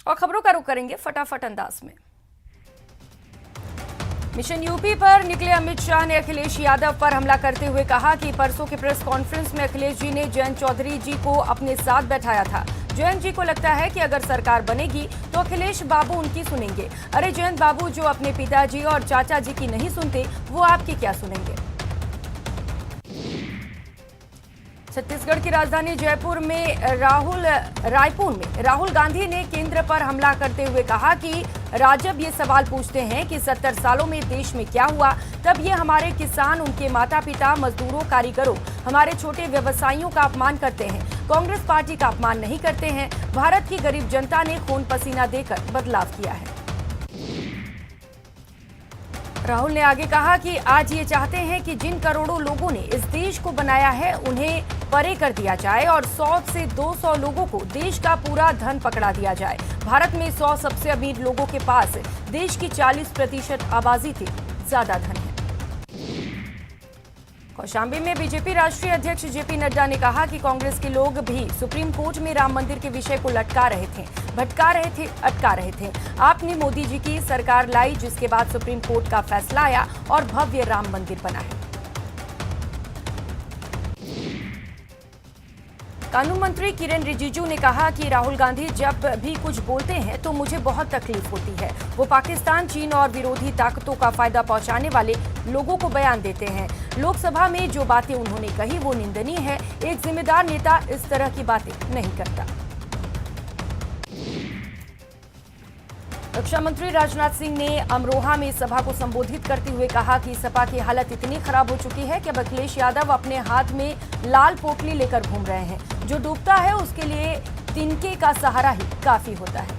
और खबरों का रुख करेंगे फटाफट अंदाज में। मिशन यूपी पर निकले अमित शाह ने अखिलेश यादव पर हमला करते हुए कहा कि परसों के प्रेस कॉन्फ्रेंस में अखिलेश जी ने जयंत चौधरी जी को अपने साथ बैठाया था। जयंत जी को लगता है कि अगर सरकार बनेगी तो अखिलेश बाबू उनकी सुनेंगे। अरे जयंत बाबू जो अपने पिताजी और चाचा जी की नहीं सुनते, वो आपकी क्या सुनेंगे। छत्तीसगढ़ की राजधानी जयपुर में रायपुर में राहुल गांधी ने केंद्र पर हमला करते हुए कहा कि राजब ये सवाल पूछते हैं कि 70 सालों में देश में क्या हुआ, तब ये हमारे किसान, उनके माता पिता, मजदूरों, कारीगरों, हमारे छोटे व्यवसायियों का अपमान करते हैं। कांग्रेस पार्टी का अपमान नहीं करते हैं। भारत की गरीब जनता ने खून पसीना देकर बदलाव किया है। राहुल ने आगे कहा कि आज ये चाहते हैं कि जिन करोड़ों लोगों ने इस देश को बनाया है उन्हें परे कर दिया जाए और 100 से 200 लोगों को देश का पूरा धन पकड़ा दिया जाए। भारत में 100 सबसे अमीर लोगों के पास देश की 40% आबादी से ज्यादा धन है। कौशाम्बी में बीजेपी राष्ट्रीय अध्यक्ष जेपी नड्डा ने कहा कि कांग्रेस के लोग भी सुप्रीम कोर्ट में राम मंदिर के विषय को लटका रहे थे, भटका रहे थे, अटका रहे थे। आपने मोदी जी की सरकार लाई, जिसके बाद सुप्रीम कोर्ट का फैसला आया और भव्य राम मंदिर बना है। कानून मंत्री किरेन रिजिजू ने कहा कि राहुल गांधी जब भी कुछ बोलते हैं तो मुझे बहुत तकलीफ होती है। वो पाकिस्तान, चीन और विरोधी ताकतों का फायदा पहुंचाने वाले लोगों को बयान देते हैं। लोकसभा में जो बातें उन्होंने कही वो निंदनीय है। एक जिम्मेदार नेता इस तरह की बातें नहीं करता। रक्षा मंत्री राजनाथ सिंह ने अमरोहा में सभा को संबोधित करते हुए कहा कि सपा की हालत इतनी खराब हो चुकी है कि अब अखिलेश यादव अपने हाथ में लाल पोटली लेकर घूम रहे हैं। जो डूबता है उसके लिए तिनके का सहारा ही काफी होता है।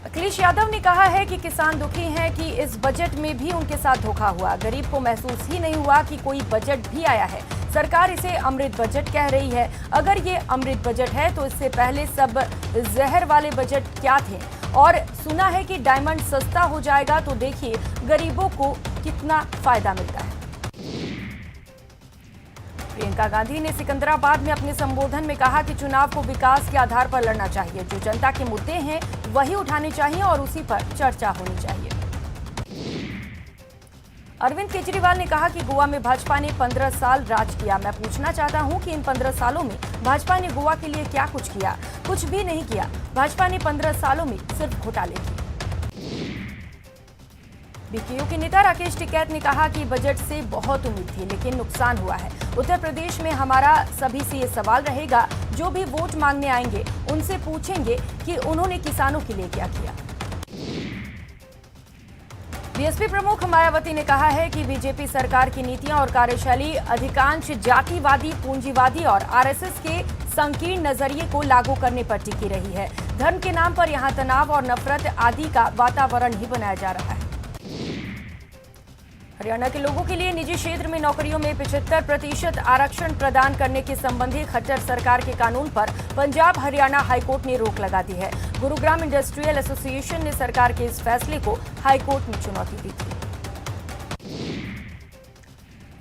अखिलेश यादव ने कहा है कि किसान दुखी हैं कि इस बजट में भी उनके साथ धोखा हुआ। गरीब को महसूस ही नहीं हुआ कि कोई बजट भी आया है। सरकार इसे अमृत बजट कह रही है। अगर ये अमृत बजट है तो इससे पहले सब जहर वाले बजट क्या थे। और सुना है कि डायमंड सस्ता हो जाएगा, तो देखिए गरीबों को कितना फायदा मिलता है। प्रियंका गांधी ने सिकंदराबाद में अपने संबोधन में कहा कि चुनाव को विकास के आधार पर लड़ना चाहिए। जो जनता के मुद्दे हैं वही उठाने चाहिए और उसी पर चर्चा होनी चाहिए। अरविंद केजरीवाल ने कहा कि गोवा में भाजपा ने 15 साल राज किया। मैं पूछना चाहता हूं कि इन 15 सालों में भाजपा ने गोवा के लिए क्या कुछ किया? कुछ भी नहीं किया। भाजपा ने 15 सालों में सिर्फ घोटाले किए। बीकेयू के नेता राकेश टिकैत ने कहा कि बजट से बहुत उम्मीद थी लेकिन नुकसान हुआ है। उत्तर प्रदेश में हमारा सभी से ये सवाल रहेगा, जो भी वोट मांगने आएंगे उनसे पूछेंगे कि उन्होंने किसानों के लिए क्या किया। बीएसपी प्रमुख मायावती ने कहा है कि बीजेपी सरकार की नीतियां और कार्यशैली अधिकांश जातिवादी, पूंजीवादी और आरएसएस के संकीर्ण नजरिए को लागू करने पर टिकी रही है। धर्म के नाम पर यहां तनाव और नफरत आदि का वातावरण ही बनाया जा रहा है। हरियाणा के लोगों के लिए निजी क्षेत्र में नौकरियों में 75% आरक्षण प्रदान करने के संबंधी खट्टर सरकार के कानून पर पंजाब हरियाणा हाईकोर्ट ने रोक लगा दी है। गुरुग्राम इंडस्ट्रियल एसोसिएशन ने सरकार के इस फैसले को हाईकोर्ट में चुनौती दी थी।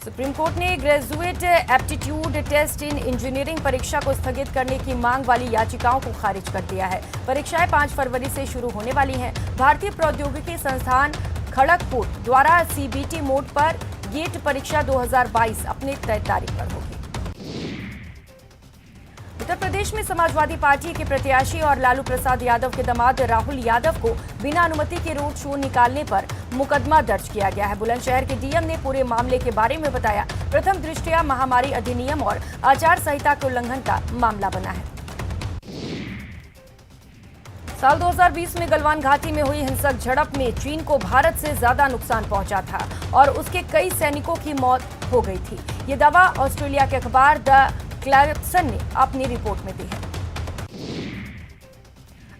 सुप्रीम कोर्ट ने Graduate Aptitude Test in Engineering परीक्षा को स्थगित करने की मांग वाली याचिकाओं को खारिज कर दिया है। परीक्षाएं 5 फरवरी से शुरू होने वाली हैं। भारतीय प्रौद्योगिकी संस्थान खड़गपुर द्वारा सीबीटी मोड पर गेट परीक्षा 2022 अपने तय तारीख पर होगी। उत्तर प्रदेश में समाजवादी पार्टी के प्रत्याशी और लालू प्रसाद यादव के दामाद राहुल यादव को बिना अनुमति के रोड शो निकालने पर मुकदमा दर्ज किया गया है। बुलंदशहर के डीएम ने पूरे मामले के बारे में बताया। प्रथम दृष्टया महामारी अधिनियम और आचार संहिता के उल्लंघन का मामला बना है। साल 2020 में गलवान घाटी में हुई हिंसक झड़प में चीन को भारत से ज्यादा नुकसान पहुंचा था और उसके कई सैनिकों की मौत हो गई थी। ये दावा ऑस्ट्रेलिया के अखबार द क्लैरिसन ने अपनी रिपोर्ट में दी है।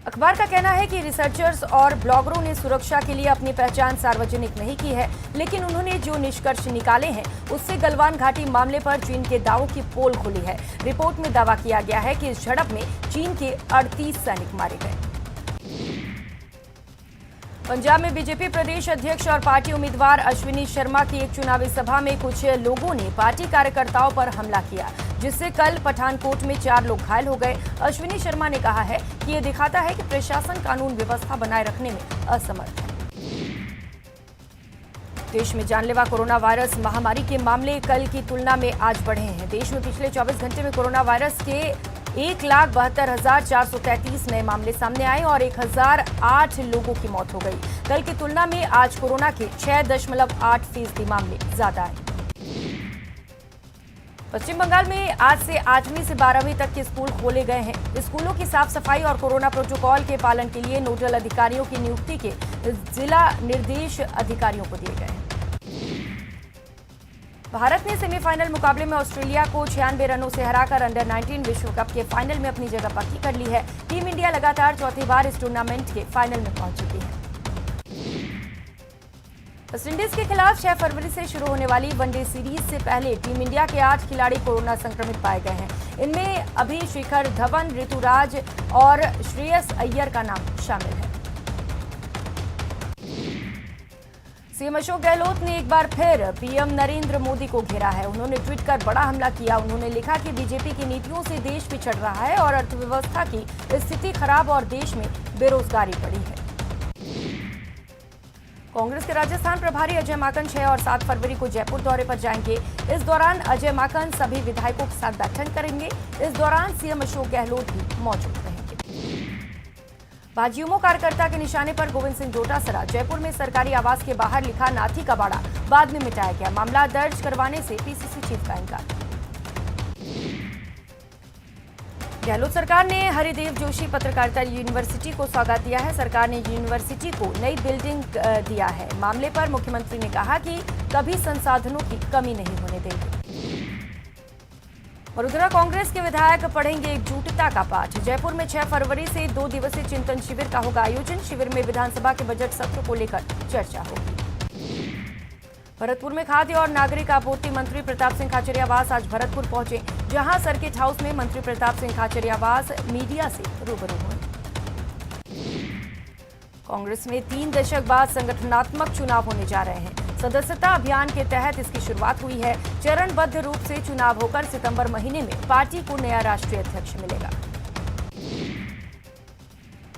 अखबार का कहना है कि रिसर्चर्स और ब्लॉगरों ने सुरक्षा के लिए अपनी पहचान सार्वजनिक नहीं की है, लेकिन उन्होंने जो निष्कर्ष निकाले हैं उससे गलवान घाटी मामले पर चीन के दावों की पोल खुली है। रिपोर्ट में दावा किया गया है कि इस झड़प में चीन के 38 सैनिक मारे गए। पंजाब में बीजेपी प्रदेश अध्यक्ष और पार्टी उम्मीदवार अश्विनी शर्मा की एक चुनावी सभा में कुछ लोगों ने पार्टी कार्यकर्ताओं पर हमला किया, जिससे कल पठानकोट में 4 लोग घायल हो गए। अश्विनी शर्मा ने कहा है कि ये दिखाता है कि प्रशासन कानून व्यवस्था बनाए रखने में असमर्थ है। देश में जानलेवा कोरोना वायरस महामारी के मामले कल की तुलना में आज बढ़े हैं। देश में पिछले 24 घंटे में कोरोना वायरस के 1,72,433 नए मामले सामने आए और 1,008 लोगों की मौत हो गई। कल की तुलना में आज कोरोना के 6.8% मामले ज्यादा आए। पश्चिम बंगाल में आज से 8वीं से 12वीं तक के स्कूल खोले गए हैं। स्कूलों की साफ सफाई और कोरोना प्रोटोकॉल के पालन के लिए नोडल अधिकारियों की नियुक्ति के जिला निर्देश अधिकारियों को दिए गए हैं। भारत ने सेमीफाइनल मुकाबले में ऑस्ट्रेलिया को 96 रनों से हराकर अंडर 19 विश्व कप के फाइनल में अपनी जगह पक्की कर ली है। टीम इंडिया लगातार चौथी बार इस टूर्नामेंट के फाइनल में पहुंच चुकी है। वेस्टइंडीज के खिलाफ 6 फरवरी से शुरू होने वाली वनडे सीरीज से पहले टीम इंडिया के 8 खिलाड़ी कोरोना संक्रमित पाए गए हैं। इनमें अभी शिखर धवन, ऋतुराज और श्रेयस अय्यर का नाम शामिल है। सीएम अशोक गहलोत ने एक बार फिर पीएम नरेंद्र मोदी को घेरा है। उन्होंने ट्वीट कर बड़ा हमला किया। उन्होंने लिखा कि बीजेपी की नीतियों से देश पिछड़ रहा है और अर्थव्यवस्था की स्थिति खराब और देश में बेरोजगारी बढ़ी है। कांग्रेस के राजस्थान प्रभारी अजय माकन 6 और 7 फरवरी को जयपुर दौरे पर जाएंगे। इस दौरान अजय माकन सभी विधायकों के साथ बैठक करेंगे। इस दौरान सीएम अशोक गहलोत भी मौजूद रहेंगे। भाजयुमो कार्यकर्ता के निशाने पर गोविंद सिंह डोटासरा जयपुर में सरकारी आवास के बाहर लिखा नाथी का बाड़ा बाद में मिटाया गया। मामला दर्ज करवाने से पीसीसी चीफ का इनकार। गहलोत सरकार ने हरिदेव जोशी पत्रकारिता यूनिवर्सिटी को सौगात दिया है। सरकार ने यूनिवर्सिटी को नई बिल्डिंग दिया है। मामले पर मुख्यमंत्री ने कहा कि कभी संसाधनों की कमी नहीं होने देंगे। वडोदरा कांग्रेस के विधायक पढ़ेंगे एकजुटता का पाठ। जयपुर में 6 फरवरी से 2 दिवसीय चिंतन शिविर का होगा आयोजन। शिविर में विधानसभा के बजट सत्र को लेकर चर्चा होगी। भरतपुर में खाद्य और नागरिक आपूर्ति मंत्री प्रताप सिंह खाचरियावास आज भरतपुर पहुंचे, जहां सर्किट हाउस में मंत्री प्रताप सिंह खाचरियावास मीडिया से रूबरू हुए। कांग्रेस में 3 दशक बाद संगठनात्मक चुनाव होने जा रहे हैं। सदस्यता अभियान के तहत इसकी शुरुआत हुई है। चरणबद्ध रूप से चुनाव होकर सितंबर महीने में पार्टी को नया राष्ट्रीय अध्यक्ष मिलेगा।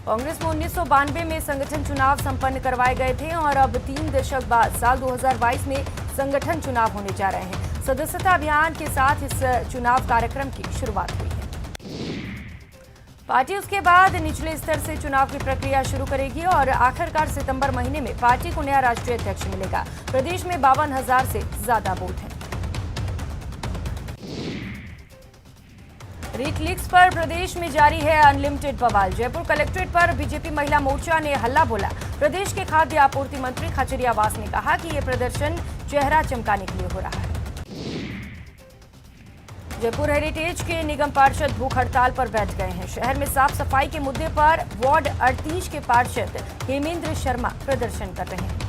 कांग्रेस में 1992 में संगठन चुनाव संपन्न करवाए गए थे और अब 3 दशक बाद साल 2022 में संगठन चुनाव होने जा रहे हैं। सदस्यता अभियान के साथ इस चुनाव कार्यक्रम की शुरुआत हुई है। पार्टी उसके बाद निचले स्तर से चुनाव की प्रक्रिया शुरू करेगी और आखिरकार सितंबर महीने में पार्टी को नया राष्ट्रीय अध्यक्ष मिलेगा। प्रदेश में 52,000 से ज्यादा बूथ हैं। रीट लीक्स पर प्रदेश में जारी है अनलिमिटेड बवाल। जयपुर कलेक्ट्रेट पर बीजेपी महिला मोर्चा ने हल्ला बोला। प्रदेश के खाद्य आपूर्ति मंत्री खाचरियावास ने कहा कि यह प्रदर्शन चेहरा चमकाने के लिए हो रहा है। जयपुर हेरिटेज के निगम पार्षद भूख हड़ताल पर बैठ गए हैं। शहर में साफ सफाई के मुद्दे पर वार्ड 38 के पार्षद हेमेंद्र शर्मा प्रदर्शन कर रहे हैं।